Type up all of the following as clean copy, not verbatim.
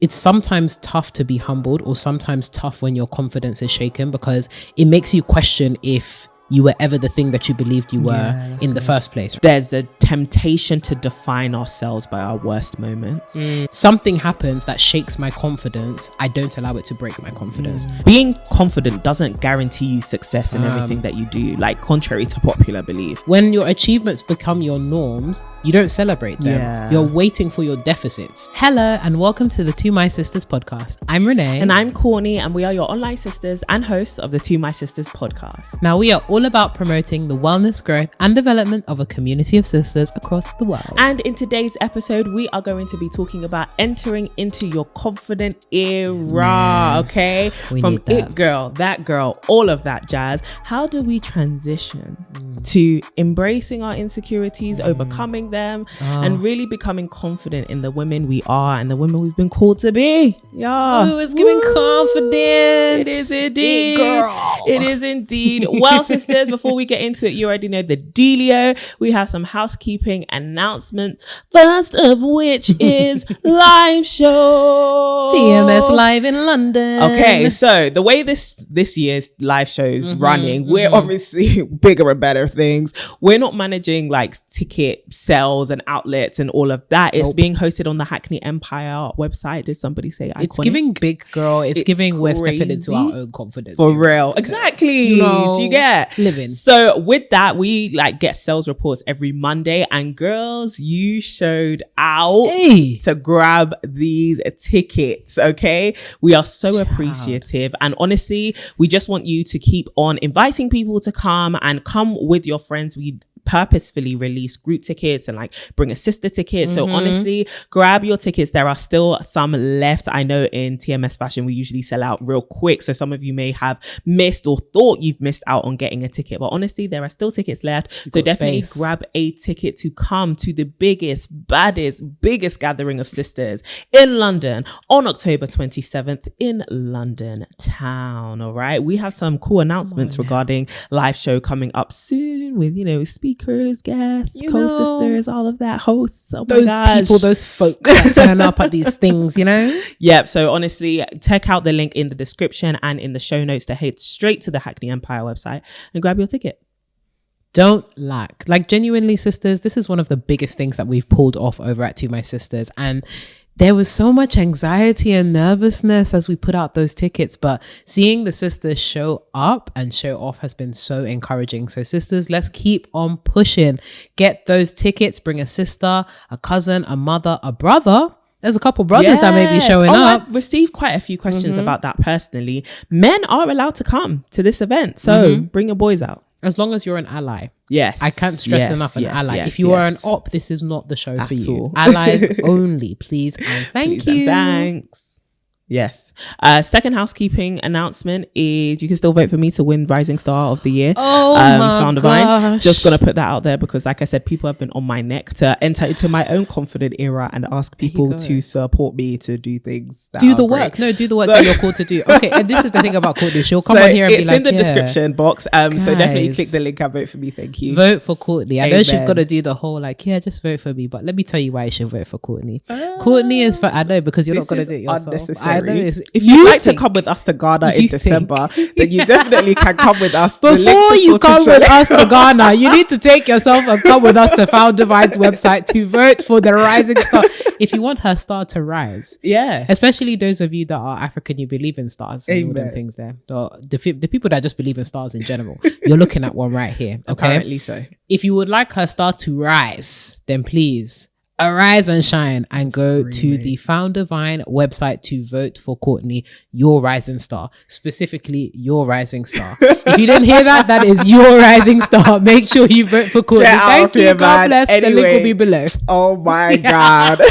it's sometimes tough to be humbled, or sometimes tough when your confidence is shaken, because it makes you question if you were ever the thing that you believed you were in the first place. There's a temptation to define ourselves by our worst moments. Something happens that shakes my confidence. I don't allow it to break my confidence. Being confident doesn't guarantee you success in everything that you do, like contrary to popular belief. When your achievements become your norms, you don't celebrate them. Yeah. You're waiting for your deficits. Hello and welcome to the To My Sisters podcast. I'm Renee. And I'm COURTNEY, and we are your online sisters and hosts of the To My Sisters podcast. Now we are all about promoting the wellness, growth and development of a community of sisters across the world. And in today's episode, we are going to be talking about entering into your confident era, okay? From it girl, that girl, all of that jazz. How do we transition to embracing our insecurities, overcoming them, and really becoming confident in the women we are and the women we've been called to be? Yeah. Oh, it's giving confidence. It is indeed. Girl. It is indeed. Well, sisters, before we get into it, you already know the dealio. We have some housekeeping announcement. First of which is live show. TMS live in London. Okay, so the way this year's live show's running, we're obviously bigger and better things. We're not managing like ticket sales and outlets and all of that. It's being hosted on the Hackney Empire website. Did somebody say iconic? It's giving big girl. It's giving crazy. We're stepping into our own confidence. For real. Exactly. Do you get? Living. So with that, we like get sales reports every Monday, and girls, you showed out to grab these tickets. Okay. We are so appreciative, and honestly, we just want you to keep on inviting people to come with your friends. We purposefully release group tickets and like bring a sister ticket. So honestly, grab your tickets. There are still some left. I know in TMS fashion, we usually sell out real quick. So some of you may have missed or thought you've missed out on getting a ticket, but honestly, there are still tickets left. So definitely grab a ticket to come to the biggest gathering of sisters in London on October 27th in London town. All right. We have some cool announcements regarding live show coming up soon with, speakers, guests, co-sisters, all of that, hosts. Oh those people, those folk that turn up at these things, Yep. So honestly, check out the link in the description and in the show notes to head straight to the Hackney Empire website and grab your ticket. Don't lack. Like, genuinely, sisters, this is one of the biggest things that we've pulled off over at To My Sisters, and there was so much anxiety and nervousness as we put out those tickets, but seeing the sisters show up and show off has been so encouraging. So sisters, let's keep on pushing. Get those tickets. Bring a sister, a cousin, a mother, a brother. There's a couple brothers that may be showing up. I've received quite a few questions about that personally. Men are allowed to come to this event, so bring your boys out. As long as you're an ally. Yes. I can't stress enough an ally. Yes, if you are an op, this is not the show at for you. All. Allies only, please and thank you. And thanks. Yes. Second housekeeping announcement is you can still vote for me to win Rising Star of the Year. Oh my gosh. Just gonna put that out there because, like I said, people have been on my neck to enter into my own confident era and ask people to support me to do things. Do the work. No, do the work that you're called to do. Okay, and this is the thing about COURTNEY. She'll come on here and be like, it's in the description box. So definitely click the link and vote for me. Thank you. Vote for COURTNEY. I know she's got to do the whole just vote for me, but let me tell you why you should vote for COURTNEY. COURTNEY is for, I know, because you're not going to do it yourself. Unnecessary. I know it's, if you like to come with us to Ghana in December, then you definitely can come with us. Before you come with us to Ghana, you need to take yourself and come with us to Found Divine's website to vote for the Rising Star. If you want her star to rise, especially those of you that are African, you believe in stars and all them things there. The people that just believe in stars in general, you're looking at one right here. Okay, apparently so. If you would like her star to rise, then please arise and shine and go to the Found Divine website to vote for COURTNEY, your rising star, specifically your rising star. If you didn't hear that, that is your rising star. Make sure you vote for COURTNEY. Thank you. God bless. Anyway, the link will be below. Oh my God.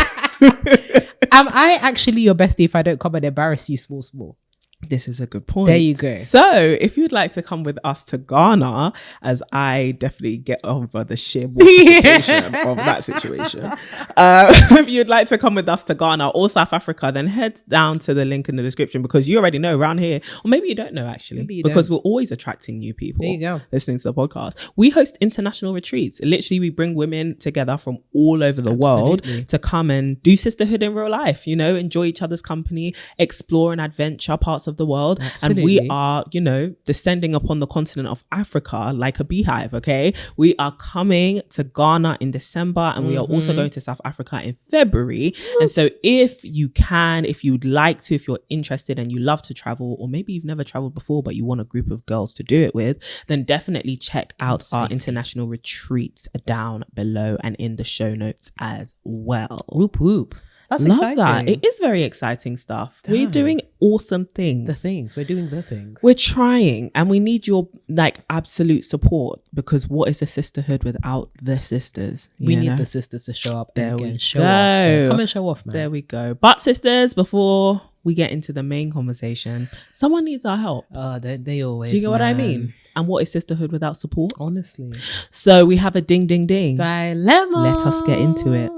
Am I actually your bestie if I don't come and embarrass you small? This is a good point. There you go. So if you'd like to come with us to Ghana, as I definitely get over the sheer mortification of that situation. If you'd like to come with us to Ghana or South Africa, then head down to the link in the description, because you already know around here, or maybe you don't know actually, because we're always attracting new people. There you go. Listening to the podcast. We host international retreats. Literally, we bring women together from all over the world to come and do sisterhood in real life, you know, enjoy each other's company, explore and adventure parts of the world. Absolutely. And we are, you know, descending upon the continent of Africa like a beehive. Okay, we are coming to Ghana in December, and we are also going to South Africa in February. And so if you can, if you'd like to, if you're interested and you love to travel, or maybe you've never traveled before but you want a group of girls to do it with, then definitely check out our international retreats down below and in the show notes as well. Whoop whoop. That's Love exciting. that. It is very exciting stuff. We're doing awesome things. We're doing the things. We're trying, and we need your like absolute support, because what is a sisterhood without the sisters? We need the sisters to show up and show go. off. So come and show off, man. There we go. But sisters, before we get into the main conversation, someone needs our help. They always. Do you get what I mean? And what is sisterhood without support? Honestly. So we have a ding ding ding dilemma. Let us get into it.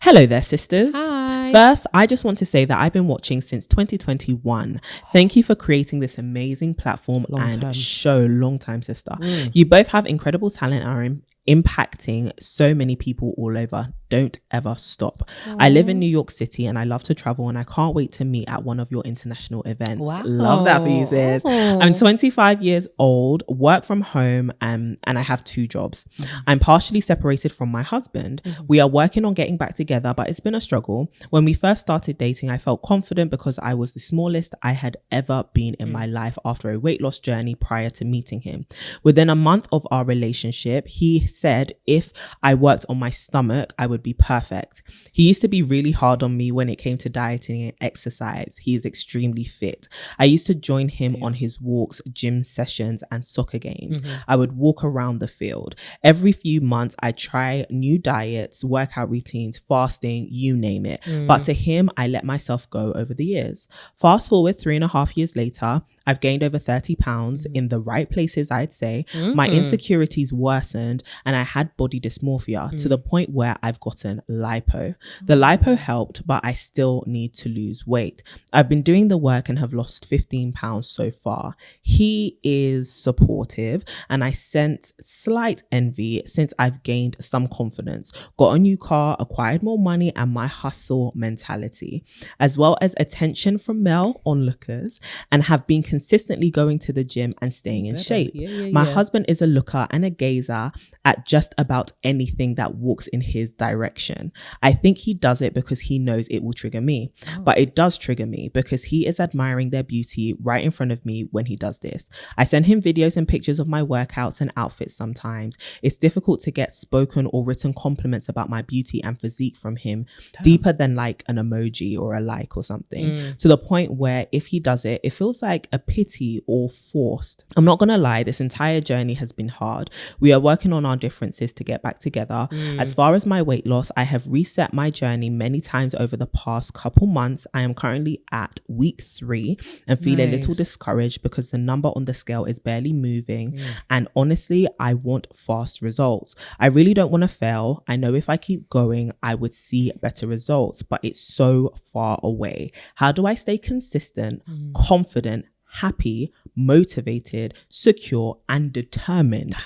Hello there, sisters. Hi. First, I just want to say that I've been watching since 2021. Thank you for creating this amazing platform show. Long time, sister. You both have incredible talent and are impacting so many people all over. Don't ever stop. Aww. I live in New York City and I love to travel, and I can't wait to meet at one of your international events. Wow. Love that for you, sis. I'm 25 years old, work from home, and I have 2 jobs. I'm partially separated from my husband. We are working on getting back together, but it's been a struggle. When we first started dating, I felt confident because I was the smallest I had ever been in my life after a weight loss journey prior to meeting him. Within a month of our relationship, he said if I worked on my stomach, I would be perfect. He used to be really hard on me when it came to dieting and exercise. He is extremely fit. I used to join him on his walks, gym sessions, and soccer games. I would walk around the field. Every few months, I try new diets, workout routines, fasting, you name it. But to him, I let myself go over the years. Fast forward 3.5 years later, I've gained over 30 pounds in the right places, I'd say. My insecurities worsened and I had body dysmorphia to the point where I've gotten lipo. The lipo helped, but I still need to lose weight. I've been doing the work and have lost 15 pounds so far. He is supportive and I sense slight envy since I've gained some confidence, got a new car, acquired more money, and my hustle mentality, as well as attention from male onlookers, and have been consistently going to the gym and staying in shape. My husband is a looker and a gazer at just about anything that walks in his direction. I think he does it because he knows it will trigger me, but it does trigger me because he is admiring their beauty right in front of me when he does this. I send him videos and pictures of my workouts and outfits sometimes. It's difficult to get spoken or written compliments about my beauty and physique from him deeper than like an emoji or a like or something, to the point where if he does it, it feels like a pity or forced. I'm not gonna lie, this entire journey has been hard. We are working on our differences to get back together. As far as my weight loss, I have reset my journey many times over the past couple months. I am currently at week 3 and feel a little discouraged because the number on the scale is barely moving. And honestly, I want fast results. I really don't want to fail. I know if I keep going, I would see better results, but it's so far away. How do I stay consistent, confident, happy, motivated, secure, and determined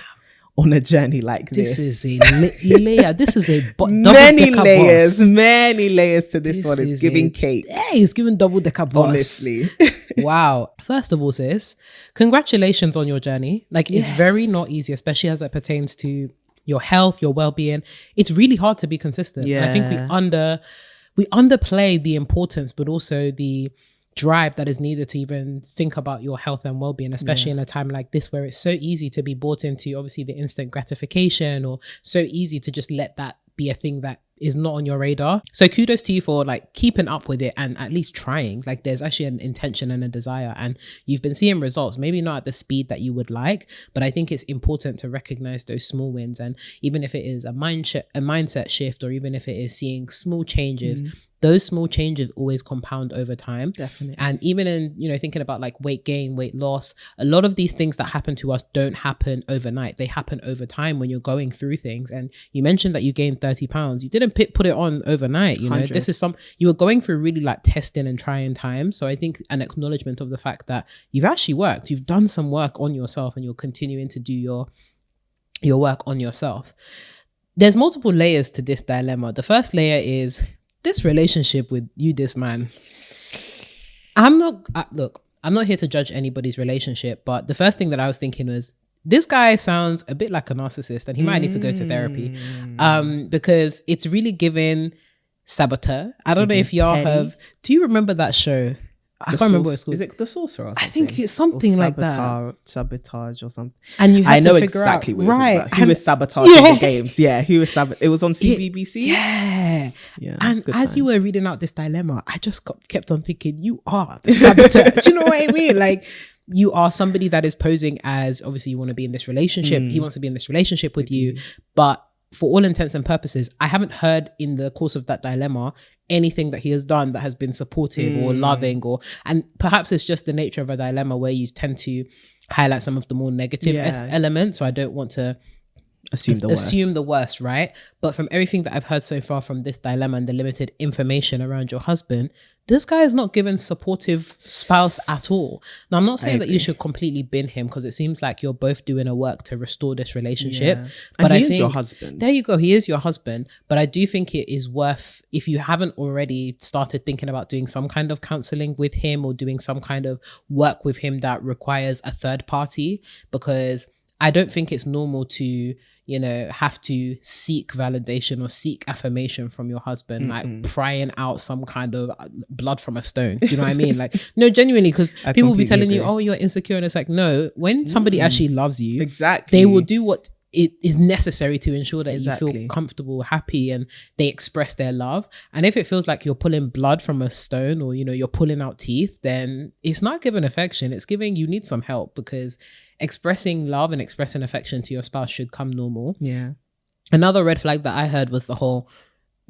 on a journey like this? This is a layer. This is a many layers to this one. It's giving cake. Hey, it's giving double decker bus. Honestly. Wow. First of all, sis, congratulations on your journey. Like, it's very not easy, especially as it pertains to your health, your well-being. It's really hard to be consistent. And I think we underplay the importance, but also the drive that is needed to even think about your health and well-being, especially in a time like this where it's so easy to be bought into obviously the instant gratification, or so easy to just let that be a thing that is not on your radar. So kudos to you for like keeping up with it and at least trying. Like, there's actually an intention and a desire, and you've been seeing results, maybe not at the speed that you would like, but I think it's important to recognize those small wins. And even if it is a mindset shift, or even if it is seeing small changes those small changes always compound over time. Definitely. And even in, you know, thinking about like weight gain, weight loss, a lot of these things that happen to us don't happen overnight. They happen over time when you're going through things. And you mentioned that you gained 30 pounds. You didn't put it on overnight. You know, 100. this is you were going through really like testing and trying times. So I think an acknowledgement of the fact that you've actually worked, you've done some work on yourself, and you're continuing to do your work on yourself. There's multiple layers to this dilemma. The first layer is this relationship with you, this man. I'm not here to judge anybody's relationship, but the first thing that I was thinking was, this guy sounds a bit like a narcissist, and he might need to go to therapy, because it's really giving saboteur. I don't know if y'all do you remember that show? I can't remember what it's called. Is it The Sorcerer? I think it's something like that. Sabotage or something. And you had to figure exactly out, what right? Who was sabotaging the games? Yeah, who was it was on CBBC. Yeah. And as times. you were reading out this dilemma, I just kept on thinking, you are the saboteur. Do you know what I mean? Like, you are somebody that is posing as, obviously you want to be in this relationship. He wants to be in this relationship with you, but for all intents and purposes, I haven't heard in the course of that dilemma anything that he has done that has been supportive or loving, and perhaps it's just the nature of a dilemma where you tend to highlight some of the more negative elements. So I don't want to assume the worst, right? But from everything that I've heard so far from this dilemma and the limited information around your husband, this guy is not given supportive spouse at all. Now, I'm not saying that you should completely bin him, because it seems like you're both doing a work to restore this relationship. But I think your husband. There you go. He is your husband. But I do think it is worth, if you haven't already started thinking about doing some kind of counseling with him or doing some kind of work with him that requires a third party, because I don't think it's normal to, you know, have to seek validation or seek affirmation from your husband, like prying out some kind of blood from a stone. Do you know what I mean? Like, no, genuinely, because people will be telling you, oh, you're insecure. And it's like, no, when somebody actually loves you, they will do what it is necessary to ensure that you feel comfortable, happy, and they express their love. And if it feels like you're pulling blood from a stone, or, you know, you're pulling out teeth, then it's not giving affection. It's giving, you need some help, because expressing love and expressing affection to your spouse should come normal. Yeah. Another red flag that I heard was the whole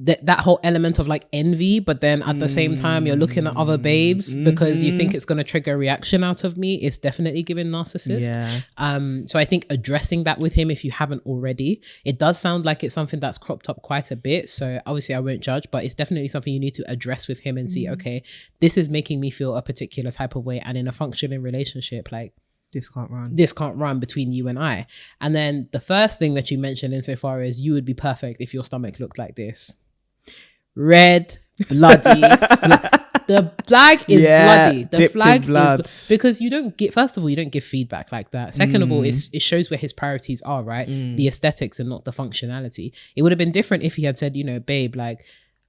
that whole element of like envy, but then at the same time you're looking at other babes because you think it's going to trigger a reaction out of me. It's definitely giving narcissist. So I think addressing that with him, if you haven't already, it does sound like it's something that's cropped up quite a bit. So obviously I won't judge, but it's definitely something you need to address with him and see, okay, this is making me feel a particular type of way, and in a functioning relationship, like, this can't run between you and I. And then the first thing that you mentioned insofar as you would be perfect if your stomach looked like this. Red, bloody. The flag is bloody. The flag is because you don't get, first of all, you don't give feedback like that. Second of all, it shows where his priorities are, right? The aesthetics and not the functionality. It would have been different if he had said, you know, babe, like,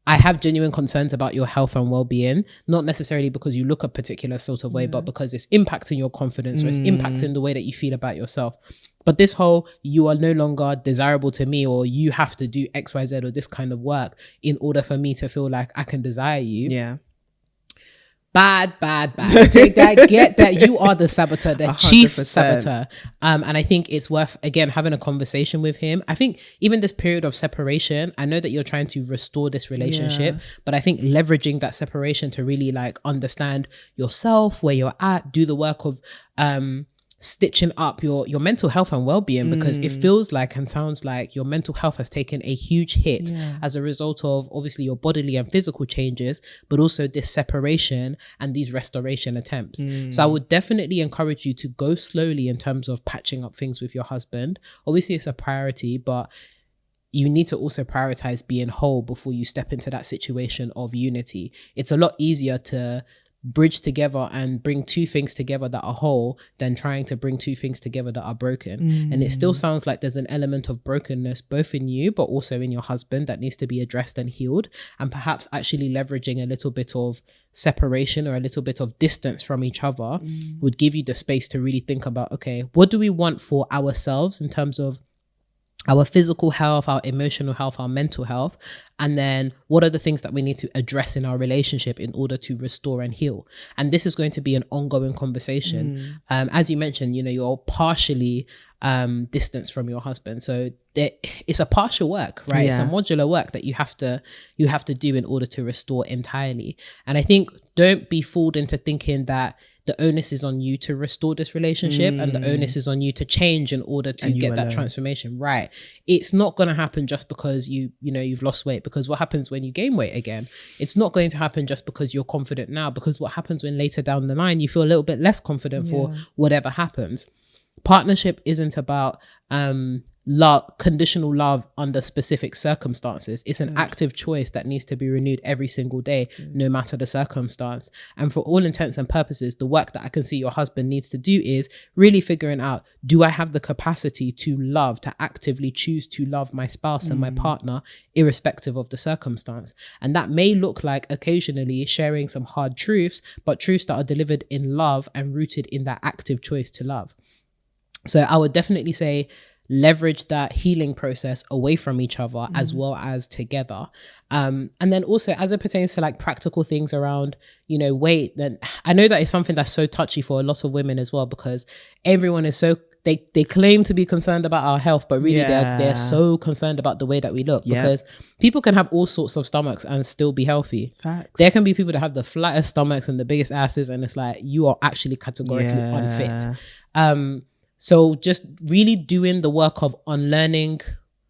I have genuine concerns about your health and well-being, not necessarily because you look a particular sort of way, but because it's impacting your confidence or it's impacting the way that you feel about yourself. But this whole, you are no longer desirable to me, or you have to do X, Y, Z or this kind of work in order for me to feel like I can desire you. Yeah. Bad. Take that, get that. You are the saboteur, the 100%. Chief saboteur. And I think it's worth, again, having a conversation with him. I think even this period of separation, I know that you're trying to restore this relationship, but I think leveraging that separation to really like understand yourself, where you're at, do the work of stitching up your mental health and well-being, because it feels like and sounds like your mental health has taken a huge hit as a result of obviously your bodily and physical changes, but also this separation and these restoration attempts. So I would definitely encourage you to go slowly in terms of patching up things with your husband. Obviously it's a priority, but you need to also prioritize being whole before you step into that situation of unity. It's a lot easier to bridge together and bring two things together that are whole than trying to bring two things together that are broken. And it still sounds like there's an element of brokenness both in you but also in your husband that needs to be addressed and healed, and perhaps actually leveraging a little bit of separation or a little bit of distance from each other would give you the space to really think about, okay, what do we want for ourselves in terms of our physical health, our emotional health, our mental health, and then what are the things that we need to address in our relationship in order to restore and heal. And this is going to be an ongoing conversation. As you mentioned, you know, you're partially distanced from your husband, so it's a partial work, right? It's a modular work that you have to do in order to restore entirely. And I think, don't be fooled into thinking that the onus is on you to restore this relationship and the onus is on you to change in order to get that transformation right. It's not going to happen just because you've lost weight, because what happens when you gain weight again? It's not going to happen just because you're confident now, because what happens when later down the line you feel a little bit less confident for whatever happens. Partnership isn't about love, conditional love under specific circumstances. It's an active choice that needs to be renewed every single day, no matter the circumstance. And for all intents and purposes, the work that I can see your husband needs to do is really figuring out, do I have the capacity to love, to actively choose to love my spouse and my partner, irrespective of the circumstance? And that may look like occasionally sharing some hard truths, but truths that are delivered in love and rooted in that active choice to love. So I would definitely say leverage that healing process away from each other as well as together. And then also, as it pertains to like practical things around, you know, weight, then I know that is something that's so touchy for a lot of women as well, because everyone is so, they claim to be concerned about our health, but really they're so concerned about the way that we look, because people can have all sorts of stomachs and still be healthy. Facts. There can be people that have the flattest stomachs and the biggest asses, and it's like, you are actually categorically unfit. So just really doing the work of unlearning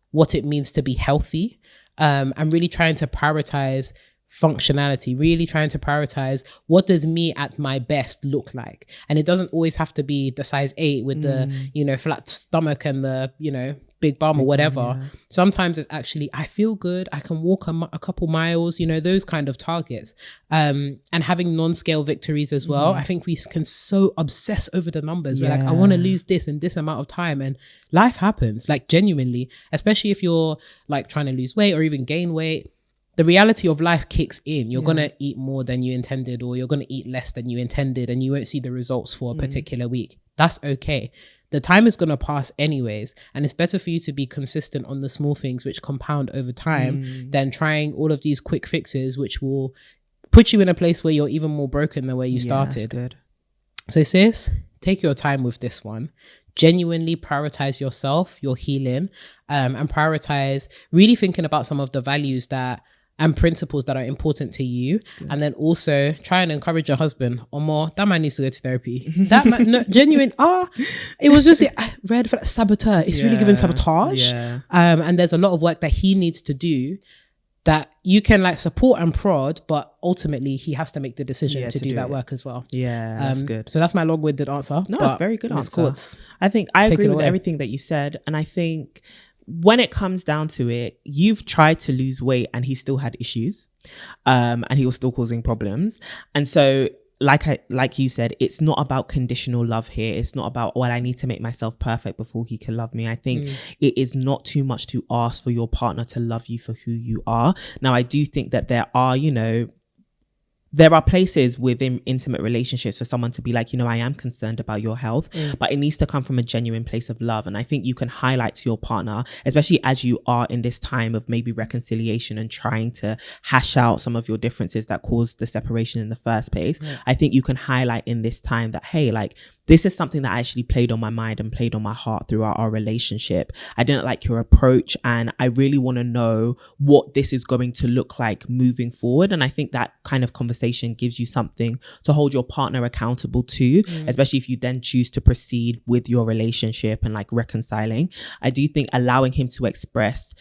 what it means to be healthy, and really trying to prioritize functionality, really trying to prioritize, what does me at my best look like? And it doesn't always have to be the size 8 with the, you know, flat stomach and the, you know, big bum or whatever. Sometimes it's actually, I feel good, I can walk a couple miles, you know, those kind of targets. And having non-scale victories as well. I think we can so obsess over the numbers. We're like, I want to lose this in this amount of time, and life happens, like genuinely, especially if you're like trying to lose weight or even gain weight. The reality of life kicks in. You're going to eat more than you intended, or you're going to eat less than you intended, and you won't see the results for a particular week. That's okay. The time is going to pass anyways, and it's better for you to be consistent on the small things which compound over time than trying all of these quick fixes which will put you in a place where you're even more broken than where you started. Good. So sis, take your time with this one. Genuinely prioritize yourself, your healing, and prioritize really thinking about some of the values that and principles that are important to you. And then also try and encourage your husband, or more, that man needs to go to therapy. That man, no, genuine, it was just red flag, saboteur. It's really giving sabotage. And there's a lot of work that he needs to do that you can like support and prod, but ultimately he has to make the decision to do that work as well. That's good. So that's my long-winded answer. No, it's a very good answer. I think I agree with everything that you said. And I think when it comes down to it, you've tried to lose weight and he still had issues, and he was still causing problems. And so like you said, it's not about conditional love here. It's not about, well, I need to make myself perfect before he can love me. I think it is not too much to ask for your partner to love you for who you are. Now, I do think that there are, you know, there are places within intimate relationships for someone to be like, you know, I am concerned about your health, but it needs to come from a genuine place of love. And I think you can highlight to your partner, especially as you are in this time of maybe reconciliation and trying to hash out some of your differences that caused the separation in the first place. I think you can highlight in this time that, hey, like, this is something that actually played on my mind and played on my heart throughout our relationship. I didn't like your approach, and I really want to know what this is going to look like moving forward. And I think that kind of conversation gives you something to hold your partner accountable to, especially if you then choose to proceed with your relationship and like reconciling. I do think allowing him to express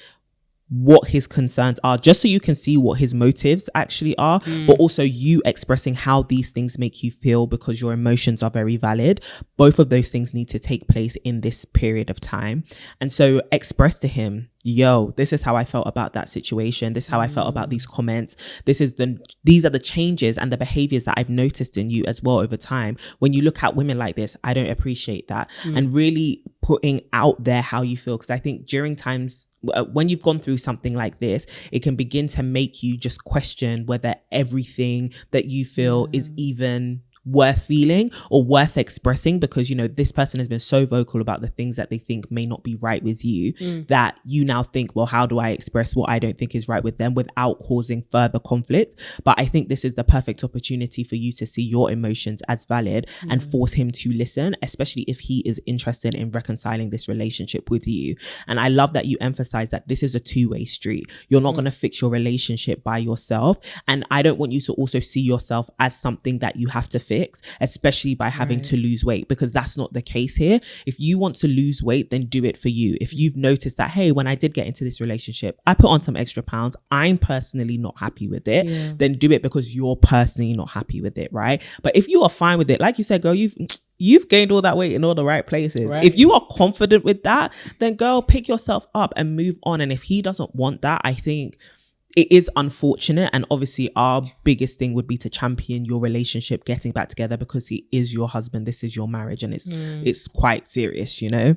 what his concerns are, just so you can see what his motives actually are, but also you expressing how these things make you feel, because your emotions are very valid. Both of those things need to take place in this period of time. And so express to him, yo, this is how I felt about that situation. This is how I felt about these comments. These are the changes and the behaviors that I've noticed in you as well over time. When you look at women like this, I don't appreciate that. And really putting out there how you feel. Because I think during times when you've gone through something like this, it can begin to make you just question whether everything that you feel is even worth feeling or worth expressing, because, you know, this person has been so vocal about the things that they think may not be right with you, that you now think, well, how do I express what I don't think is right with them without causing further conflict? But I think this is the perfect opportunity for you to see your emotions as valid and force him to listen, especially if he is interested in reconciling this relationship with you. And I love that you emphasize that this is a two-way street. You're not going to fix your relationship by yourself. And I don't want you to also see yourself as something that you have to fix, especially by having to lose weight, because that's not the case here. If you want to lose weight, then do it for you. If you've noticed that, hey, when I did get into this relationship, I put on some extra pounds, I'm personally not happy with it, then do it because you're personally not happy with it, right? But if you are fine with it, like you said, girl, you've gained all that weight in all the right places. Right. If you are confident with that, then girl, pick yourself up and move on. And if he doesn't want that, I think it is unfortunate. And obviously our biggest thing would be to champion your relationship getting back together, because he is your husband. This is your marriage, and it's quite serious, you know?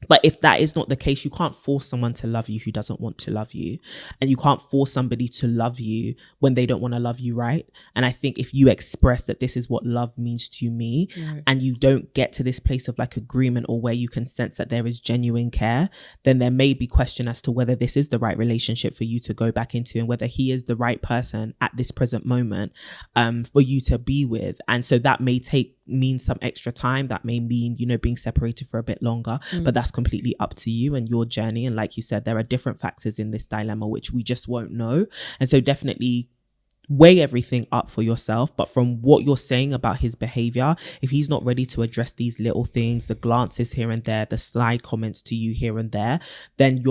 But if that is not the case, you can't force someone to love you who doesn't want to love you. And you can't force somebody to love you when they don't want to love you, right? And I think if you express that this is what love means to me, and you don't get to this place of like agreement, or where you can sense that there is genuine care, then there may be question as to whether this is the right relationship for you to go back into, and whether he is the right person at this present moment for you to be with. And so that may mean some extra time. That may mean, you know, being separated for a bit longer, but that's completely up to you and your journey. And like you said, there are different factors in this dilemma which we just won't know. And so definitely weigh everything up for yourself. But from what you're saying about his behavior, if he's not ready to address these little things, the glances here and there, the sly comments to you here and there, then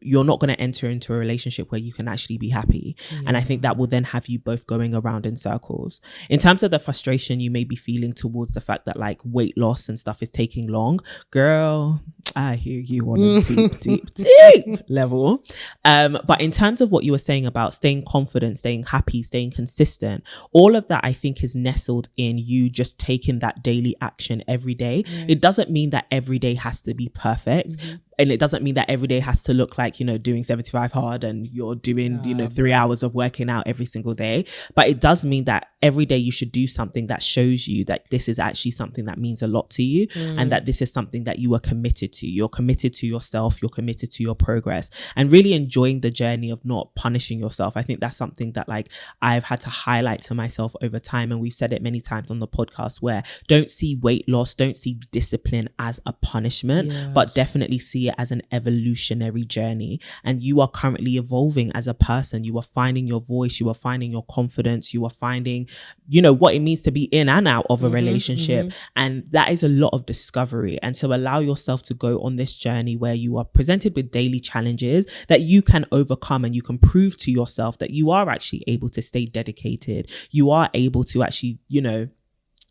you're not going to enter into a relationship where you can actually be happy. And I think that will then have you both going around in circles. In terms of the frustration you may be feeling towards the fact that like weight loss and stuff is taking long, girl, I hear you on a deep level. But in terms of what you were saying about staying confident, staying happy, staying consistent, all of that I think is nestled in you just taking that daily action every day. It doesn't mean that every day has to be perfect. And it doesn't mean that every day has to look like, you know, doing 75 hard and you're doing, 3 hours of working out every single day. But it does mean that every day you should do something that shows you that this is actually something that means a lot to you, and that this is something that you are committed to. You're committed to yourself. You're committed to your progress, and really enjoying the journey of not punishing yourself. I think that's something that like I've had to highlight to myself over time. And we've said it many times on the podcast, where don't see weight loss, don't see discipline as a punishment, but definitely see it as an evolutionary journey. And you are currently evolving as a person. You are finding your voice. You are finding your confidence. You are finding, you know, what it means to be in and out of a relationship. And that is a lot of discovery. And so allow yourself to go on this journey where you are presented with daily challenges that you can overcome, and you can prove to yourself that you are actually able to stay dedicated. You are able to actually, you know,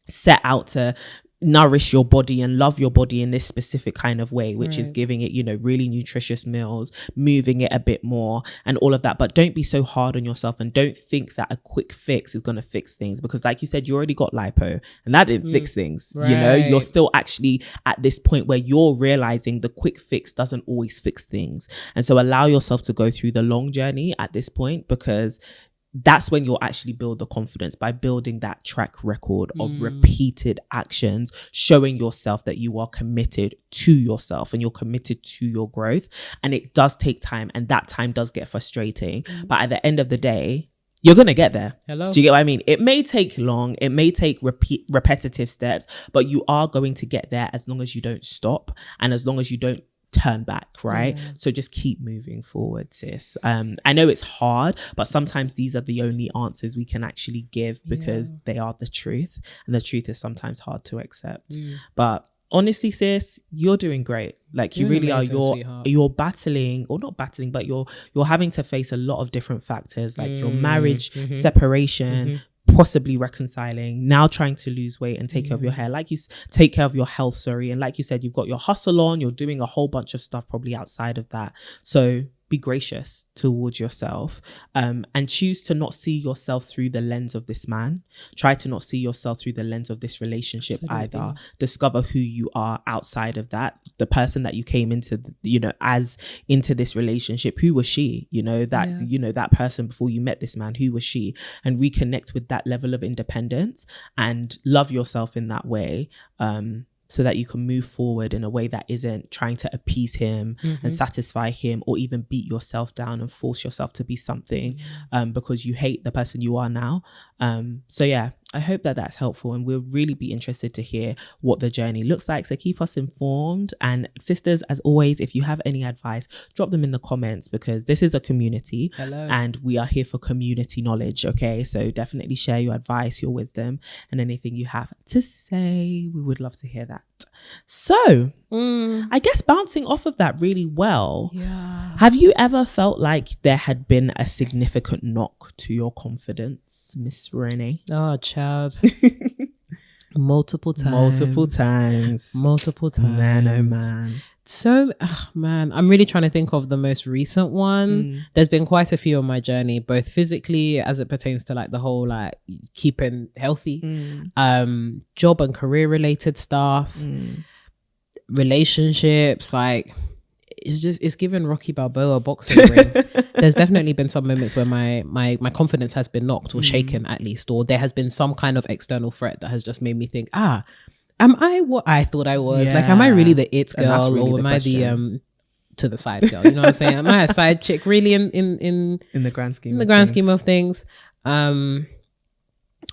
set out to nourish your body and love your body in this specific kind of way, which is giving it, you know, really nutritious meals, moving it a bit more and all of that. But don't be so hard on yourself, and don't think that a quick fix is going to fix things, because like you said, you already got lipo and that didn't fix things. You know, you're still actually at this point where you're realizing the quick fix doesn't always fix things. And so allow yourself to go through the long journey at this point, because that's when you'll actually build the confidence, by building that track record of repeated actions, showing yourself that you are committed to yourself and you're committed to your growth. And it does take time, and that time does get frustrating. But at the end of the day, you're going to get there. Hello. Do you get what I mean? It may take long, it may take repetitive steps, but you are going to get there as long as you don't stop and as long as you don't turn back, right? So just keep moving forward, sis. I know it's hard, but sometimes these are the only answers we can actually give, because they are the truth, and the truth is sometimes hard to accept. But honestly, sis, you're doing great. Like you really are. You're battling, or not battling, but you're having to face a lot of different factors, like your marriage, separation, possibly reconciling, now trying to lose weight and take care of your hair, like you take care of your health, and like you said, you've got your hustle on, you're doing a whole bunch of stuff probably outside of that. So be gracious towards yourself, and choose to not see yourself through the lens of this man. Try to not see yourself through the lens of this relationship. Absolutely. Either. Discover who you are outside of that. The person that you came into, as into this relationship, who was she? That person before you met this man, who was she? And reconnect with that level of independence and love yourself in that way. So that you can move forward in a way that isn't trying to appease him and satisfy him, or even beat yourself down and force yourself to be something because you hate the person you are now. So yeah, I hope that that's helpful, and we'll really be interested to hear what the journey looks like. So keep us informed. And sisters, as always, if you have any advice, drop them in the comments, because this is a community. Hello. And we are here for community knowledge. Okay, so definitely share your advice, your wisdom, and anything you have to say. We would love to hear that. So I guess bouncing off of that really well, have you ever felt like there had been a significant knock to your confidence, Miss Renee? Oh, child. Multiple times. Man, oh man. So, man, I'm really trying to think of the most recent one. There's been quite a few on my journey, both physically as it pertains to like the whole like keeping healthy, job and career related stuff, relationships. Like it's given Rocky Balboa boxing ring. There's definitely been some moments where my confidence has been knocked or shaken, at least, or there has been some kind of external threat that has just made me think, am I what I thought I was? Yeah. Like, am I really the it girl, really, or am I the to the side girl? You know what I'm saying? Am I a side chick really in the grand scheme of things?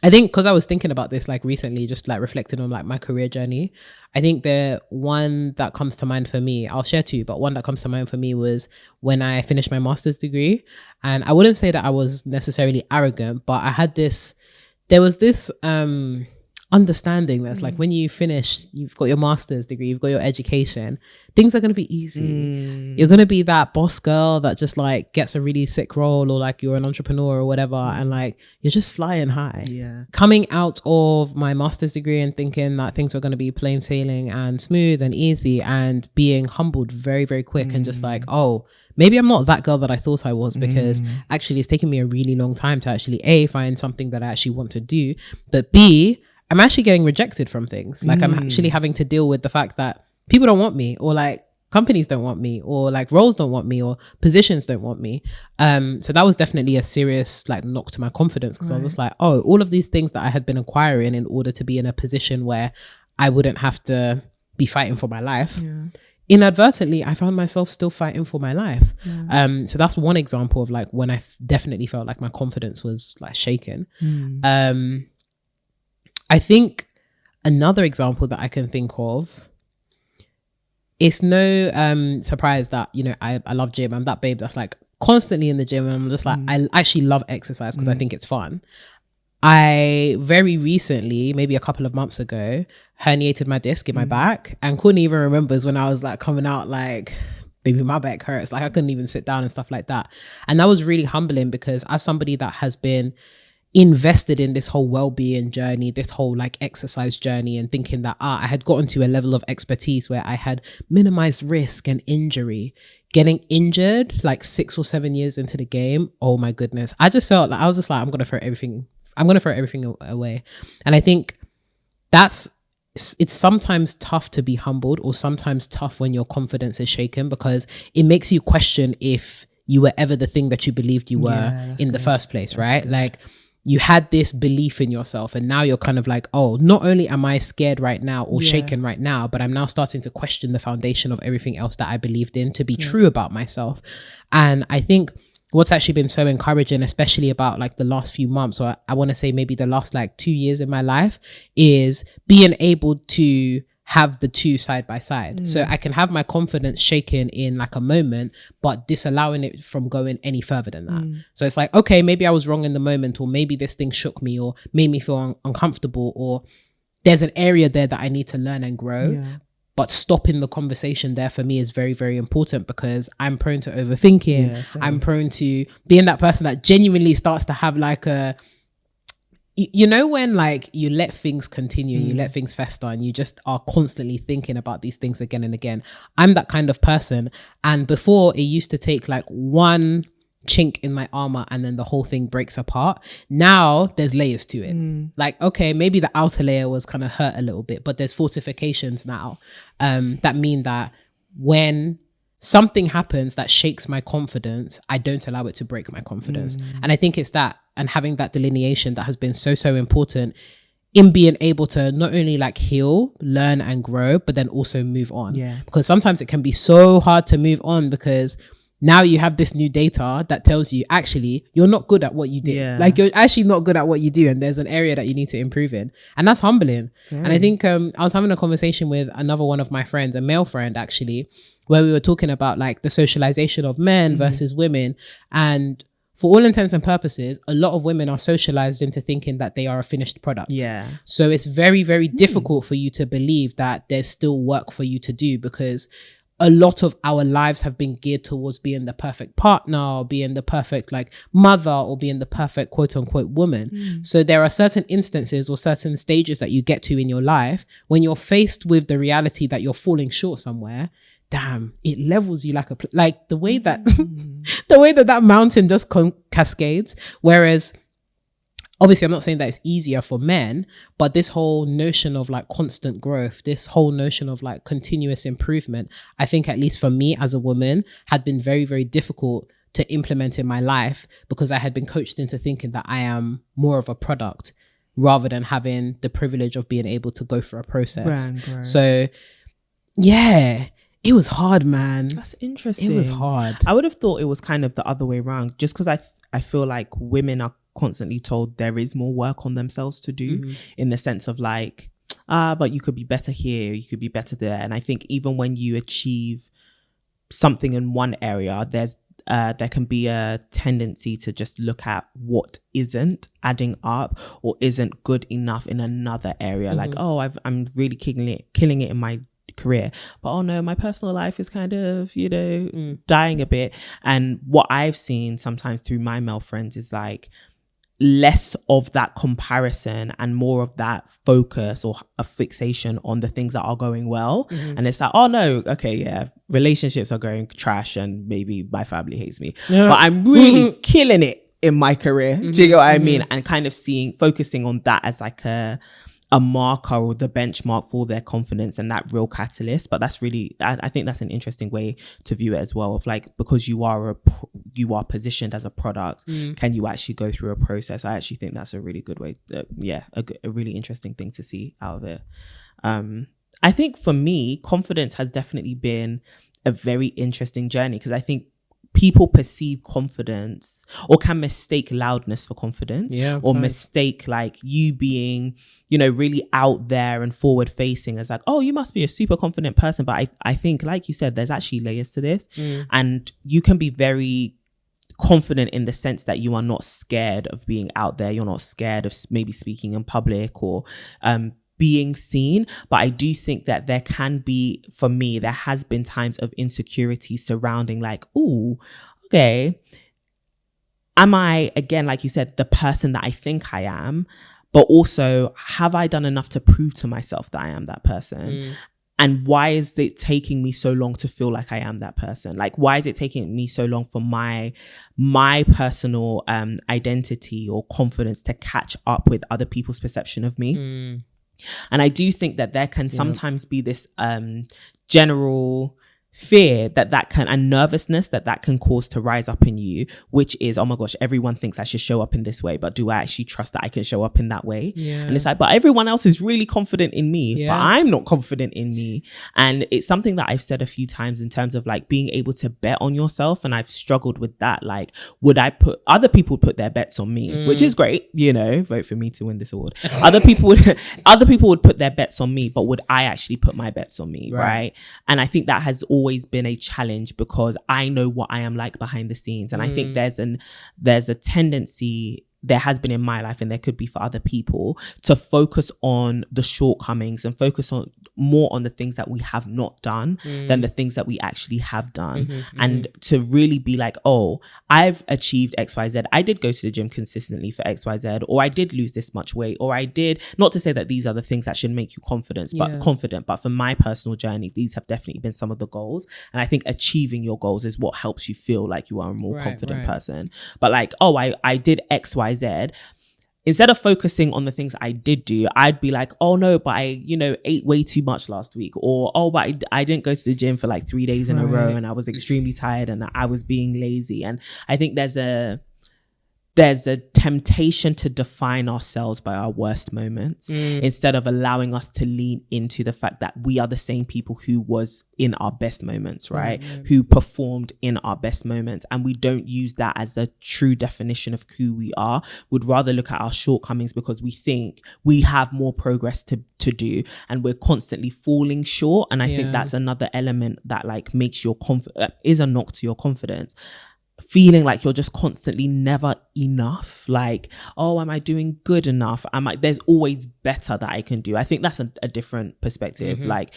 I think because I was thinking about this like recently, just like reflecting on like my career journey. I think the one that comes to mind for me, I'll share two, but one that comes to mind for me was when I finished my master's degree. And I wouldn't say that I was necessarily arrogant, but I had there was this understanding that's like, when you finish, you've got your master's degree, you've got your education, things are going to be easy. You're going to be that boss girl that just like gets a really sick role, or like you're an entrepreneur or whatever, and like you're just flying high. Coming out of my master's degree and thinking that things were going to be plain sailing and smooth and easy, and being humbled very, very quick, and just like, oh, maybe I'm not that girl that I thought I was, because actually it's taken me a really long time to actually A, find something that I actually want to do, but B, I'm actually getting rejected from things. Like I'm actually having to deal with the fact that people don't want me, or like companies don't want me, or like roles don't want me, or positions don't want me. So that was definitely a serious like knock to my confidence, because I was just like, oh, all of these things that I had been acquiring in order to be in a position where I wouldn't have to be fighting for my life. Inadvertently, I found myself still fighting for my life. So that's one example of like when I definitely felt like my confidence was like shaken. I think another example that I can think of, it's no surprise that, you know, I love gym. I'm that babe that's like constantly in the gym, and I'm just like, I actually love exercise because I think it's fun. I very recently, maybe a couple of months ago, herniated my disc in my back, and Courtney even remembers when I was like coming out like, baby, my back hurts. Like I couldn't even sit down and stuff like that. And that was really humbling, because as somebody that has been invested in this whole well-being journey, this whole like exercise journey, and thinking that I had gotten to a level of expertise where I had minimized risk and injury, getting injured like 6 or 7 years into the game. Oh my goodness. I just felt like I was just like, I'm going to throw everything away. And I think it's sometimes tough to be humbled, or sometimes tough when your confidence is shaken, because it makes you question if you were ever the thing that you believed you were in the first place, right? Like you had this belief in yourself, and now you're kind of like, oh, not only am I scared right now or shaken right now, but I'm now starting to question the foundation of everything else that I believed in to be true about myself. And I think what's actually been so encouraging, especially about like the last few months, or I want to say maybe the last like 2 years in my life, is being able to have the two side by side. So I can have my confidence shaken in like a moment, but disallowing it from going any further than that. So it's like, okay, maybe I was wrong in the moment, or maybe this thing shook me or made me feel uncomfortable, or there's an area there that I need to learn and grow. But stopping the conversation there for me is very, very important, because I'm prone to overthinking. I'm prone to being that person that genuinely starts to have like you know when like you let things continue, you let things fester, and you just are constantly thinking about these things again and again. I'm that kind of person. And before, it used to take like one chink in my armor and then the whole thing breaks apart. Now there's layers to it. Like, okay, maybe the outer layer was kind of hurt a little bit, but there's fortifications now that mean that when something happens that shakes my confidence, I don't allow it to break my confidence. And I think it's that, and having that delineation that has been so important in being able to not only like heal, learn and grow, but then also move on. Because sometimes it can be so hard to move on because now you have this new data that tells you actually you're not good at what you did. Like you're actually not good at what you do, and there's an area that you need to improve in, and that's humbling. And I think I was having a conversation with another one of my friends, a male friend actually, where we were talking about like the socialization of men versus women. And for all intents and purposes, a lot of women are socialized into thinking that they are a finished product. So it's very, very difficult for you to believe that there's still work for you to do, because a lot of our lives have been geared towards being the perfect partner, or being the perfect like mother, or being the perfect quote unquote woman. So there are certain instances or certain stages that you get to in your life when you're faced with the reality that you're falling short somewhere. Damn, it levels you like like the way that the way that mountain just cascades. Whereas obviously I'm not saying that it's easier for men, but this whole notion of like constant growth, this whole notion of like continuous improvement, I think at least for me as a woman had been very, very difficult to implement in my life, because I had been coached into thinking that I am more of a product rather than having the privilege of being able to go through a process. So yeah, it was hard, man. That's interesting. It was hard. I would have thought it was kind of the other way around, just because I feel like women are constantly told there is more work on themselves to do, in the sense of like, but you could be better here, you could be better there. And I think even when you achieve something in one area, there can be a tendency to just look at what isn't adding up or isn't good enough in another area. Like, oh, I'm really killing it in my career, but oh no, my personal life is kind of, dying a bit. And what I've seen sometimes through my male friends is like less of that comparison and more of that focus or a fixation on the things that are going well. And it's like, oh no, okay, yeah, relationships are going trash and maybe my family hates me, but I'm really killing it in my career. Do you get what I mean? And kind of focusing on that as like a marker or the benchmark for their confidence and that real catalyst. But that's really, I think that's an interesting way to view it as well, of like, because you are positioned as a product, can you actually go through a process? I actually think that's a really good way, a really interesting thing to see out of it. I think for me, confidence has definitely been a very interesting journey, because I think people perceive confidence or can mistake loudness for confidence, or mistake like you being, really out there and forward facing as like, oh, you must be a super confident person. But I think, like you said, there's actually layers to this, and you can be very confident in the sense that you are not scared of being out there. You're not scared of maybe speaking in public or being seen. But I do think that there can be, for me, there has been times of insecurity surrounding like, ooh, okay, am I, again, like you said, the person that I think I am? But also, have I done enough to prove to myself that I am that person? And why is it taking me so long to feel like I am that person? Like, why is it taking me so long for my personal identity or confidence to catch up with other people's perception of me? And I do think that there can sometimes be this general fear that can, and nervousness that can cause to rise up in you, which is, oh my gosh, everyone thinks I should show up in this way, but do I actually trust that I can show up in that way? And it's like, but everyone else is really confident in me, but I'm not confident in me. And it's something that I've said a few times in terms of like being able to bet on yourself, and I've struggled with that. Like, would I put other people put their bets on me, which is great, vote for me to win this award. Other people would put their bets on me, but would I actually put my bets on me, right? And I think that has always been a challenge, because I know what I am like behind the scenes, and I think there's a tendency, there has been in my life, and there could be for other people, to focus on the shortcomings and focus more on the things that we have not done than the things that we actually have done. And to really be like, oh, I've achieved XYZ. I did go to the gym consistently for XYZ, or I did lose this much weight, or I did, not to say that these are the things that should make you confident, but for my personal journey, these have definitely been some of the goals. And I think achieving your goals is what helps you feel like you are a more confident person. But like, oh, I did XYZ. Instead of focusing on the things I did do, I'd be like, oh no, but I, ate way too much last week. Or, oh, but I didn't go to the gym for like 3 days in a row and I was extremely tired and I was being lazy. And I think there's a temptation to define ourselves by our worst moments instead of allowing us to lean into the fact that we are the same people who was in our best moments, right? Who performed in our best moments. And we don't use that as a true definition of who we are. We'd rather look at our shortcomings because we think we have more progress to do and we're constantly falling short. And I think that's another element that like makes your is a knock to your confidence. Feeling like you're just constantly never enough. Like, oh, am I doing good enough? There's always better that I can do. I think that's a different perspective. Like,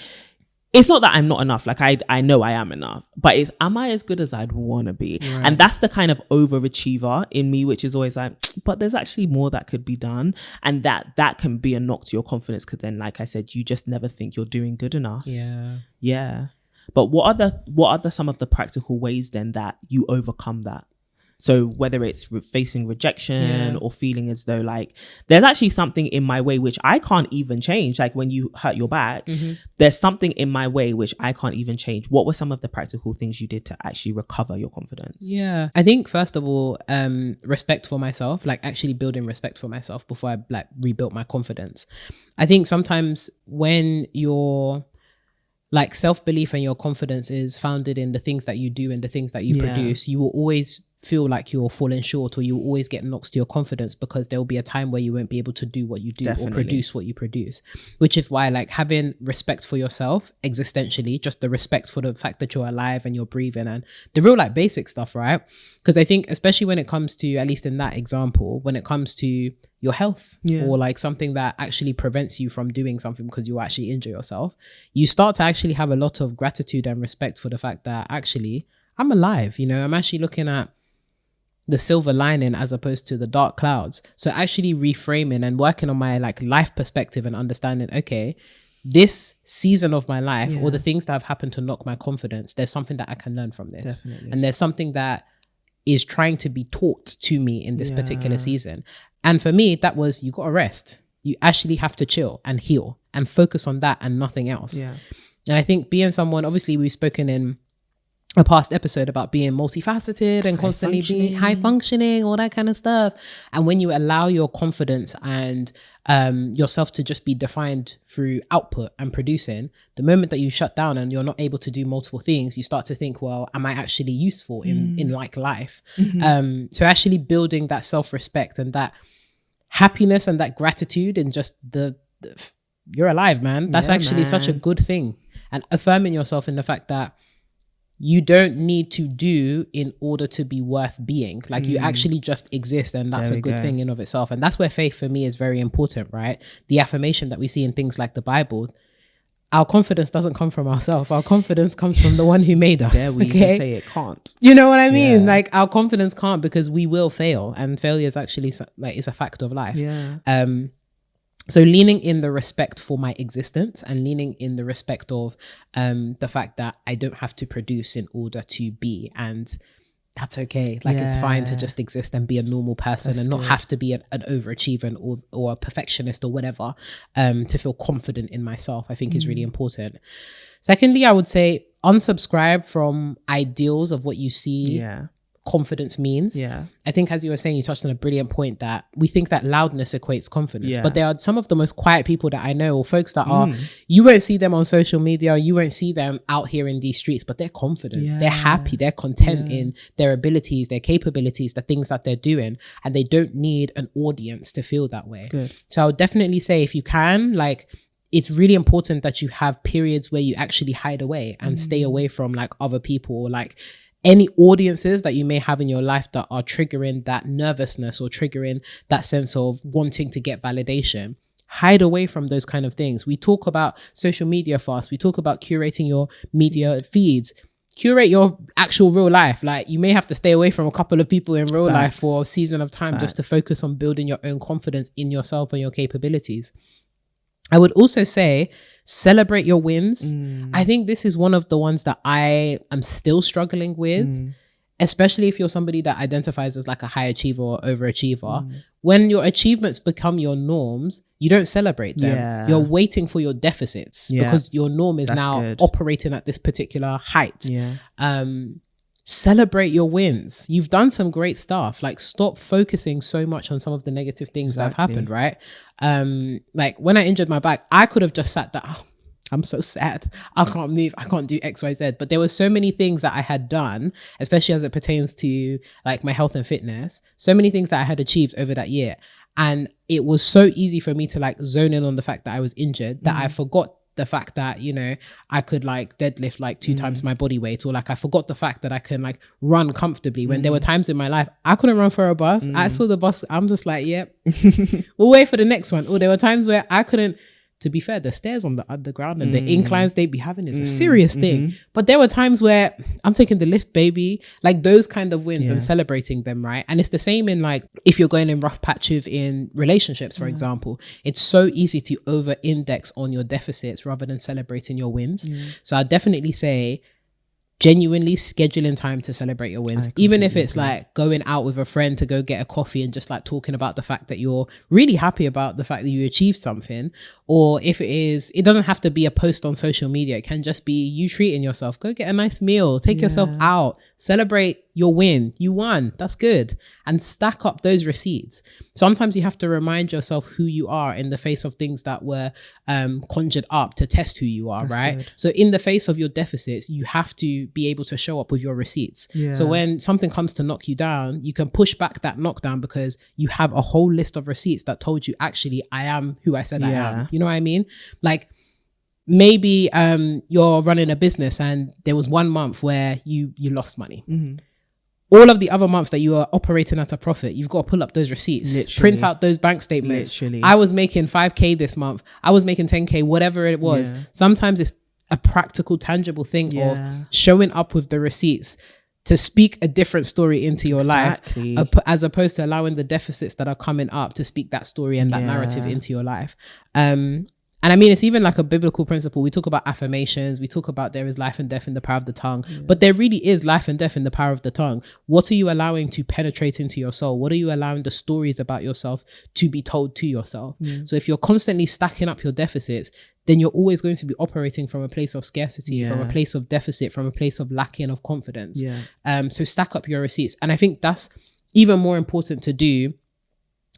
it's not that I'm not enough. Like, I know I am enough, but am I as good as I'd want to be? Right. And that's the kind of overachiever in me, which is always like, but there's actually more that could be done. And that can be a knock to your confidence. Cause then, like I said, you just never think you're doing good enough. Yeah. But what are some of the practical ways then that you overcome that? So whether it's facing rejection or feeling as though like there's actually something in my way which I can't even change. Like when you hurt your back, there's something in my way which I can't even change. What were some of the practical things you did to actually recover your confidence? Yeah, I think first of all, respect for myself, like actually building respect for myself before I like rebuilt my confidence. I think sometimes when you're like self-belief and your confidence is founded in the things that you do and the things that you produce, you will always feel like you're falling short, or you will always get knocks to your confidence because there will be a time where you won't be able to do what you do or produce what you produce, which is why like having respect for yourself existentially, just the respect for the fact that you're alive and you're breathing and the real like basic stuff, right? Because I think especially when it comes to, at least in that example, when it comes to your health or like something that actually prevents you from doing something because you actually injure yourself, you start to actually have a lot of gratitude and respect for the fact that actually I'm alive, I'm actually looking at the silver lining as opposed to the dark clouds. So actually reframing and working on my like life perspective and understanding, okay, this season of my life or the things that have happened to knock my confidence, there's something that I can learn from this. And there's something that is trying to be taught to me in this particular season. And for me, that was, you got to rest. You actually have to chill and heal and focus on that and nothing else. And I think being someone, obviously we've spoken in a past episode about being multifaceted and constantly being high functioning, all that kind of stuff. And when you allow your confidence and yourself to just be defined through output and producing, the moment that you shut down and you're not able to do multiple things, you start to think, well, am I actually useful in like life? So actually building that self-respect and that happiness and that gratitude and just you're alive, man. That's actually such a good thing. And affirming yourself in the fact that you don't need to do in order to be worth being. Like you actually just exist, and that's a good thing in of itself. And that's where faith for me is very important, right? The affirmation that we see in things like the Bible. Our confidence doesn't come from ourselves. Our confidence comes from the one who made us. Yeah, we can say it can't. You know what I mean? Like our confidence can't, because we will fail, and failure is actually like it's a fact of life. So leaning in the respect for my existence and leaning in the respect of the fact that I don't have to produce in order to be, and that's okay. Like it's fine to just exist and be a normal person and not have to be an overachiever or a perfectionist or whatever to feel confident in myself, I think is really important. Secondly, I would say unsubscribe from ideals of what you see confidence means. I think, as you were saying, you touched on a brilliant point that we think that loudness equates confidence, but there are some of the most quiet people that I know, or folks that are, you won't see them on social media, you won't see them out here in these streets, but they're confident, they're happy, they're content in their abilities, their capabilities, the things that they're doing, and they don't need an audience to feel that way. So I would definitely say, if you can, like, it's really important that you have periods where you actually hide away and stay away from like other people, or like any audiences that you may have in your life that are triggering that nervousness or triggering that sense of wanting to get validation. hide away from those kind of things. We talk about social media fast. We talk about curating your media feeds. Curate your actual real life. Like, you may have to stay away from a couple of people in real life for a season of time just to focus on building your own confidence in yourself and your capabilities. I would also say celebrate your wins. I think this is one of the ones that I am still struggling with, especially if you're somebody that identifies as like a high achiever or overachiever. When your achievements become your norms, you don't celebrate them. You're waiting for your deficits because your norm is operating at this particular height. Celebrate your wins. You've done some great stuff. Like, stop focusing so much on some of the negative things that have happened, right? Like, when I injured my back, I could have just sat down. Oh, I'm so sad. I can't move. I can't do X, Y, Z. But there were so many things that I had done, especially as it pertains to like my health and fitness. So many things that I had achieved over that year. And it was so easy for me to like zone in on the fact that I was injured that I forgot the fact that, you know, I could like deadlift like 2 times my body weight, or like I forgot the fact that I can like run comfortably when there were times in my life I couldn't run for a bus. I saw the bus. I'm just like, yep, we'll wait for the next one. Or there were times where I couldn't. To be fair, the stairs on the underground and the inclines they be having is a serious thing. But there were times where I'm taking the lift, baby, like those kind of wins and celebrating them, right? And it's the same in like, if you're going in rough patches in relationships, for example, it's so easy to over index on your deficits rather than celebrating your wins. So I'd definitely say, genuinely scheduling time to celebrate your wins, even if it's like going out with a friend to go get a coffee and just like talking about the fact that you're really happy about the fact that you achieved something. Or if it doesn't have to be a post on social media. It can just be you treating yourself. Go get a nice meal, take yourself out, celebrate your win. You won. That's good. And stack up those receipts. Sometimes you have to remind yourself who you are in the face of things that were conjured up to test who you are, right? Good. So in the face of your deficits, you have to be able to show up with your receipts. So when something comes to knock you down, you can push back that knockdown because you have a whole list of receipts that told you, actually, I am who I said I am. You know what I mean? Like, maybe you're running a business and there was 1 month where you lost money. All of the other months that you are operating at a profit, you've got to pull up those receipts, print out those bank statements. I was making 5K this month. I was making 10K, whatever it was. Sometimes it's a practical, tangible thing of showing up with the receipts to speak a different story into your life, as opposed to allowing the deficits that are coming up to speak that story and that narrative into your life. And I mean, it's even like a biblical principle. We talk about affirmations. We talk about there is life and death in the power of the tongue. But there really is life and death in the power of the tongue. What are you allowing to penetrate into your soul? What are you allowing the stories about yourself to be told to yourself? So if you're constantly stacking up your deficits, then you're always going to be operating from a place of scarcity, from a place of deficit, from a place of lacking of confidence. So stack up your receipts. And I think that's even more important to do,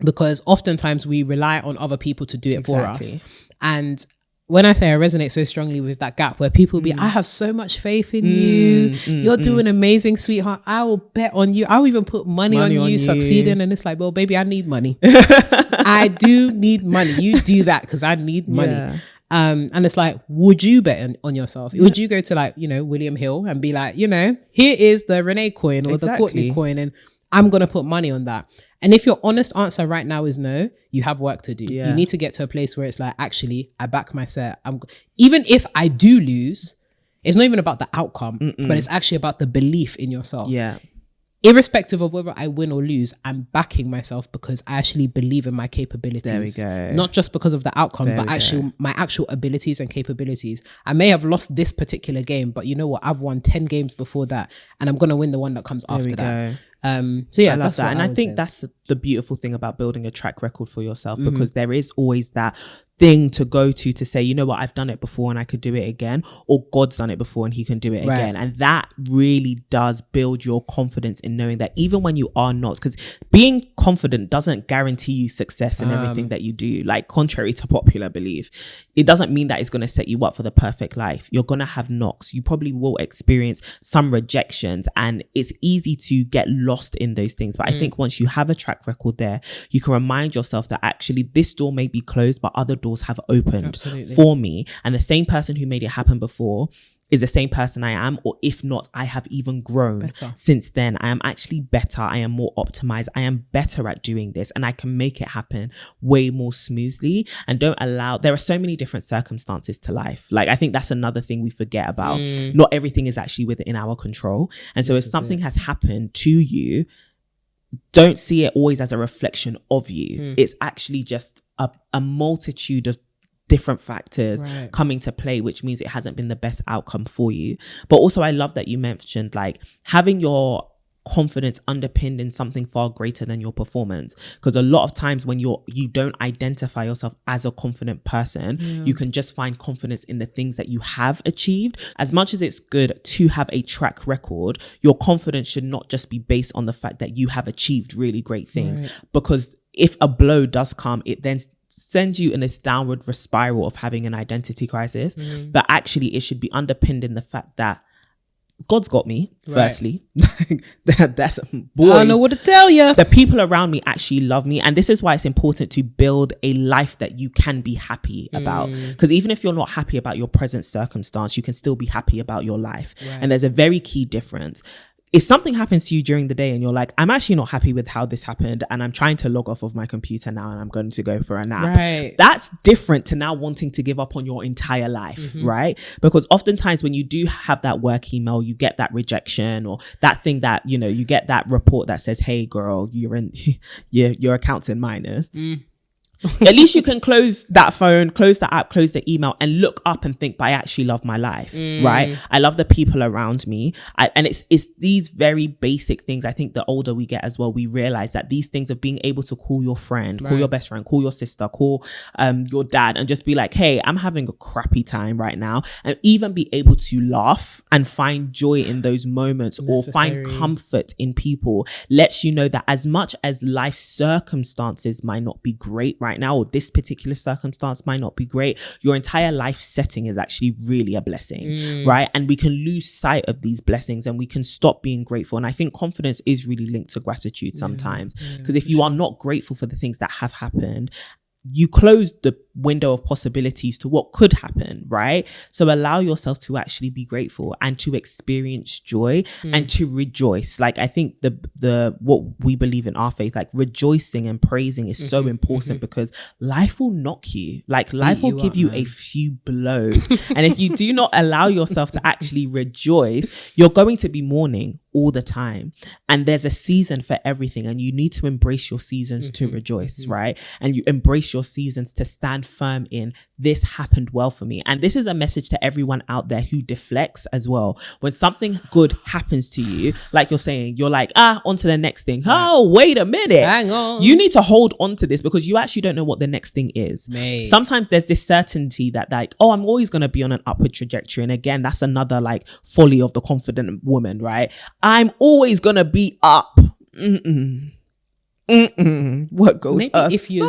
because oftentimes we rely on other people to do it for us. And when I say I resonate so strongly with that gap where people be, I have so much faith in you. You're doing amazing, sweetheart. I will bet on you. I'll even put money on you succeeding. And it's like, well, baby, I need money. I do need money. You do that because I need money. And it's like, would you bet on yourself? Would you go to like, you know, William Hill and be like, you know, here is the Renee coin or the COURTNEY coin, and I'm going to put money on that. And if your honest answer right now is no, you have work to do. You need to get to a place where it's like, actually, I back my set. Even if I do lose, it's not even about the outcome, but it's actually about the belief in yourself. Irrespective of whether I win or lose, I'm backing myself because I actually believe in my capabilities. There we go. Not just because of the outcome, but actually my actual abilities and capabilities. I may have lost this particular game, but you know what? I've won 10 games before that, and I'm going to win the one that comes after that. So yeah, I love that. And I think that's the beautiful thing about building a track record for yourself, because there is always that thing to go to say, you know what, I've done it before and I could do it again, or God's done it before and he can do it again. And that really does build your confidence in knowing that even when you are not, because being confident doesn't guarantee you success in everything that you do. Like, contrary to popular belief, it doesn't mean that it's going to set you up for the perfect life. You're going to have knocks. You probably will experience some rejections, and it's easy to get lost in those things. But I think once you have a track record there, you can remind yourself that actually this door may be closed, but other doors have opened for me. And the same person who made it happen before is the same person I am, or if not, I have even grown since then. I am actually better. I am more optimized. I am better at doing this, and I can make it happen way more smoothly. And don't allow, there are so many different circumstances to life. Like, I think that's another thing we forget about. Not everything is actually within our control. And so if something has happened to you, don't see it always as a reflection of you. It's actually just a multitude of different factors coming to play, which means it hasn't been the best outcome for you. But also, I love that you mentioned like having your confidence underpinned in something far greater than your performance, because a lot of times when you don't identify yourself as a confident person, you can just find confidence in the things that you have achieved. As much as it's good to have a track record, your confidence should not just be based on the fact that you have achieved really great things, because if a blow does come, it then sends you in this downward spiral of having an identity crisis. But actually, it should be underpinned in the fact that God's got me, firstly. That's, boy, I don't know what to tell you. The people around me actually love me. And this is why it's important to build a life that you can be happy about. Because even if you're not happy about your present circumstance, you can still be happy about your life. And there's a very key difference. If something happens to you during the day and you're like, I'm actually not happy with how this happened, and I'm trying to log off of my computer now and I'm going to go for a nap. That's different to now wanting to give up on your entire life, right? Because oftentimes when you do have that work email, you get that rejection, or that thing that, you know, you get that report that says, hey girl, you're in your account's in minus. At least you can close that phone, close the app, close the email, and look up and think, but I actually love my life, right? I love the people around me. And it's these very basic things. I think the older we get as well, we realize that these things of being able to call your friend, call your best friend, call your sister, call your dad, and just be like, hey, I'm having a crappy time right now. And even be able to laugh and find joy in those moments, or find comfort in people, lets you know that as much as life circumstances might not be great right now, or this particular circumstance might not be great, your entire life setting is actually really a blessing, right? And we can lose sight of these blessings and we can stop being grateful. And I think confidence is really linked to gratitude sometimes, because if you are not grateful for the things that have happened, you close the window of possibilities to what could happen, right? So allow yourself to actually be grateful and to experience joy and to rejoice. Like, I think the what we believe in our faith, like rejoicing and praising, is so important, because life will knock you. Like, life will give you a few blows. And if you do not allow yourself to actually rejoice, you're going to be mourning all the time. And there's a season for everything, and you need to embrace your seasons to rejoice, right? And you embrace your seasons to stand firm in, this happened well for me. And this is a message to everyone out there who deflects as well. When something good happens to you, like you're saying, you're like, on to the next thing. Oh, wait a minute. Hang on. You need to hold on to this, because you actually don't know what the next thing is. Sometimes there's this certainty that, like, oh, I'm always going to be on an upward trajectory. And again, that's another like folly of the confident woman, right? I'm always going to be up. What goes maybe us? If you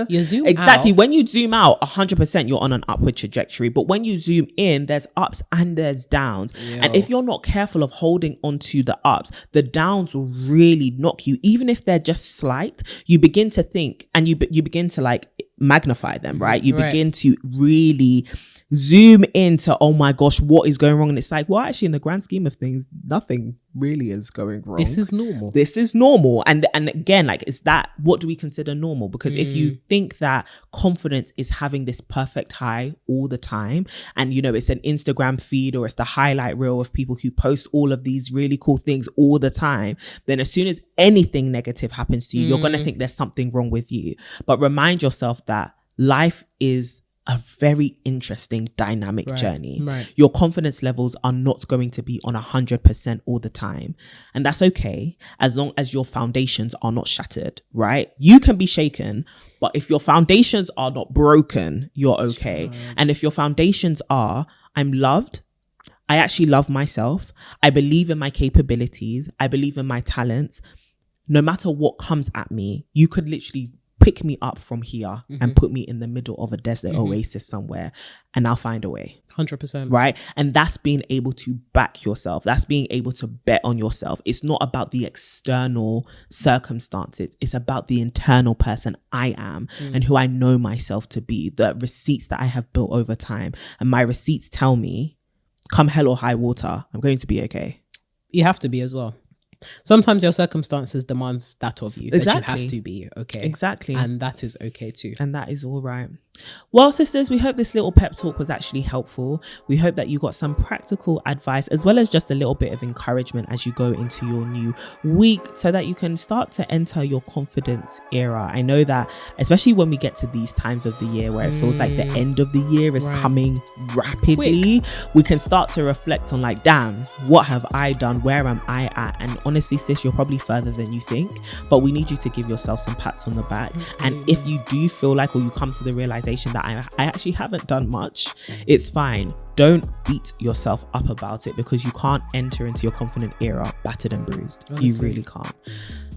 You zoom exactly out. When you zoom out, 100% you're on an upward trajectory. But when you zoom in, there's ups and there's downs. And if you're not careful of holding on to the ups, the downs will really knock you. Even if they're just slight, you begin to think, and you begin to like magnify them, right? You begin to really zoom into, oh my gosh, what is going wrong? And it's like, well, actually, in the grand scheme of things, nothing really is going wrong. This is normal. This is normal. And again, like, is that, what do we consider normal? Because if you think that confidence is having this perfect high all the time, and you know, it's an Instagram feed or it's the highlight reel of people who post all of these really cool things all the time, then as soon as anything negative happens to you, you're going to think there's something wrong with you. But remind yourself that life is a very interesting dynamic journey. Your confidence levels are not going to be on 100% all the time. And that's okay, as long as your foundations are not shattered, right? You can be shaken, but if your foundations are not broken, you're okay. And if your foundations are, I'm loved, I actually love myself, I believe in my capabilities, I believe in my talents, no matter what comes at me, you could literally pick me up from here and put me in the middle of a desert oasis somewhere, and I'll find a way. 100%. Right? And that's being able to back yourself. That's being able to bet on yourself. It's not about the external circumstances. It's about the internal person I am and who I know myself to be, the receipts that I have built over time. And my receipts tell me come hell or high water, I'm going to be okay. You have to be as well. Sometimes your circumstances demands that of you. Exactly. That you have to be okay. Exactly. And that is okay too. And that is all right. Well, sisters, we hope this little pep talk was actually helpful. We hope that you got some practical advice as well as just a little bit of encouragement as you go into your new week so that you can start to enter your confidence era. I know that especially when we get to these times of the year where it feels like the end of the year is coming rapidly, we can start to reflect on like, damn, what have I done? Where am I at? And honestly, sis, you're probably further than you think, but we need you to give yourself some pats on the back. Absolutely. And if you do feel like, or you come to the realization that I actually haven't done much, it's fine. Don't beat yourself up about it because you can't enter into your confident era battered and bruised. Honestly. You really can't.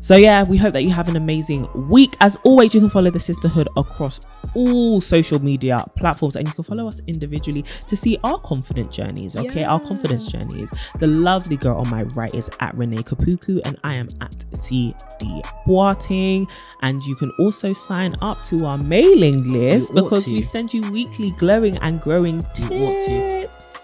So yeah, we hope that you have an amazing week. As always, you can follow the Sisterhood across all social media platforms and you can follow us individually to see our confident journeys, okay? Yes. Our confidence journeys. The lovely girl on my right is at Renee Kapuku and I am at CD Boating. And you can also sign up to our mailing list because we send you weekly glowing and growing tips.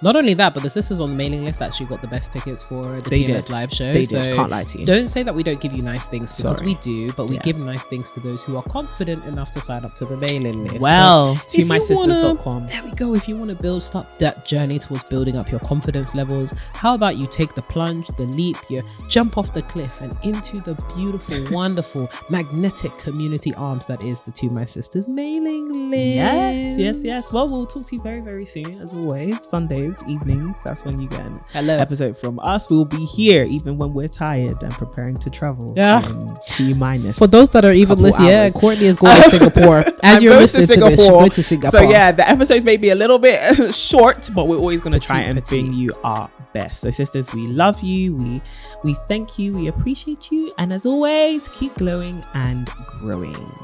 Not only that, but the sisters on the mailing list actually got the best tickets for the PMS live show. They did. Can't lie to you. Don't say that we don't give you nice things because we do, but we give nice things to those who are confident enough to sign up to the mailing list. Well, so ToMySisters.com. There we go. If you want to start that journey towards building up your confidence levels, how about you take the plunge, the leap, you jump off the cliff and into the beautiful, wonderful, magnetic community arms that is the To My Sisters mailing list. Yes. Well, we'll talk to you very, very soon. As always, Sundays, evenings, that's when you get an episode from us. We'll be here even when we're tired and preparing to travel. T-minus. For those that are even listening, Courtney is going to Singapore. As you're listening to this, she's going to Singapore. So yeah, the episodes may be a little bit short, but we're always going to try and bring you our best. So sisters, we love you. We thank you. We appreciate you. And as always, keep glowing and growing.